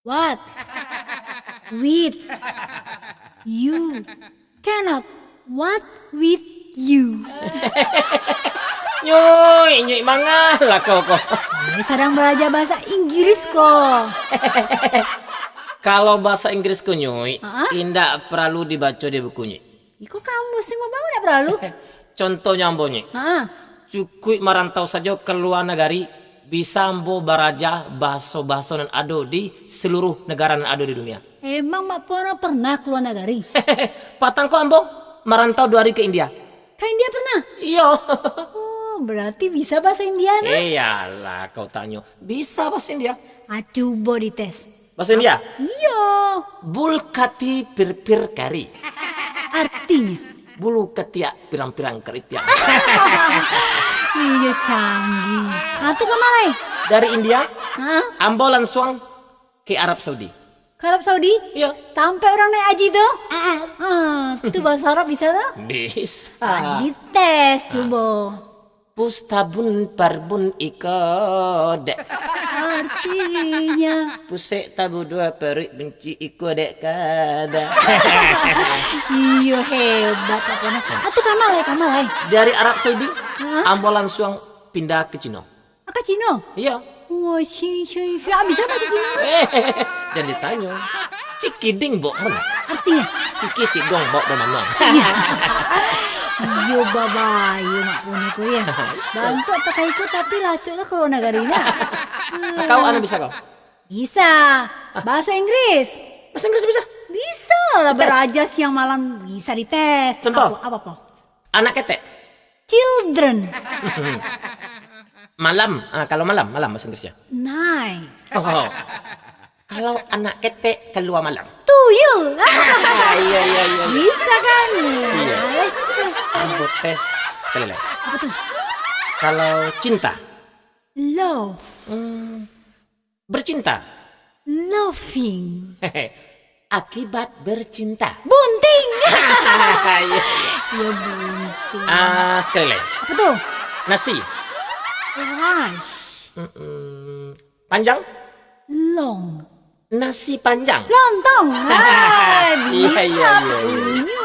What? With you. Cannot. What with you? Nyuy mangalah kau. Sedang belajar bahasa Inggris kok. Kalau bahasa Inggris ku Nyuy, Hah? tidak perlu dibaca di bukunya. Iko kamu sih mau bangun tidak perlu. Contohnya ambonya, Ah, cukup merantau saja ke luar negari, bisa ambo baraja bahasa-bahasa yang ada di seluruh negara yang ada di dunia. emang mak pernah keluar negari? Patang kok ambo merantau 2 hari ke India. Kan dia pernah? Iya. Oh, berarti bisa bahasa India nah? Iyalah kau tanya, bisa bahasa India? Coba dites. Bahasa India? Iya. Bulkati pir-pir kari. Artinya? Bulu ketiak pirang-pirang keritiak. Iya canggih. Itu kemana? Dari India, Hah? ambo langsung ke Arab Saudi. Ke Arab Saudi? Iya. Sampai orang naik haji tuh? Itu bahasa Arab bisa tuh? Bisa. Dites coba. Pustabun parbun ikode. Artinya? Pusek tabu 2 perik benci ikode kada. Iya hebat apa nah. Itu kamal. Dari Arab Saudi, ambo langsung pindah ke Cina. Aka Cina? Iya. Wah, bisa bahasa Cina. Jangan ditanya. Cikiding bok men. Artinya? Ciki cidong bok mana? Iya babayu mak punya itu ya. Bantu pakai itu tapi lacoknya keluar negarina. Kau anak bisa kau? Bisa. Bahasa Inggris. Bahasa Inggris bisa? Bisa lah beraja siang malam bisa dites. Contoh? Apa? Anak ketek. Children. Malam. Kalau malam bahasa Inggrisnya. Night. Oh. Kalau anak ketek keluar malam. Tuyul. Iya. Bisa kan? Iya. Ambo tes sekali lagi. Apa tuh? Kalau cinta, Love. bercinta. Loving. Akibat bercinta. Bunting. Iya. Ya bunting. Sekali lagi. Apa tuh? Nasi. Rice. Panjang. Long. Nasi panjang. Lontong. Bisa. Iya. Bunyi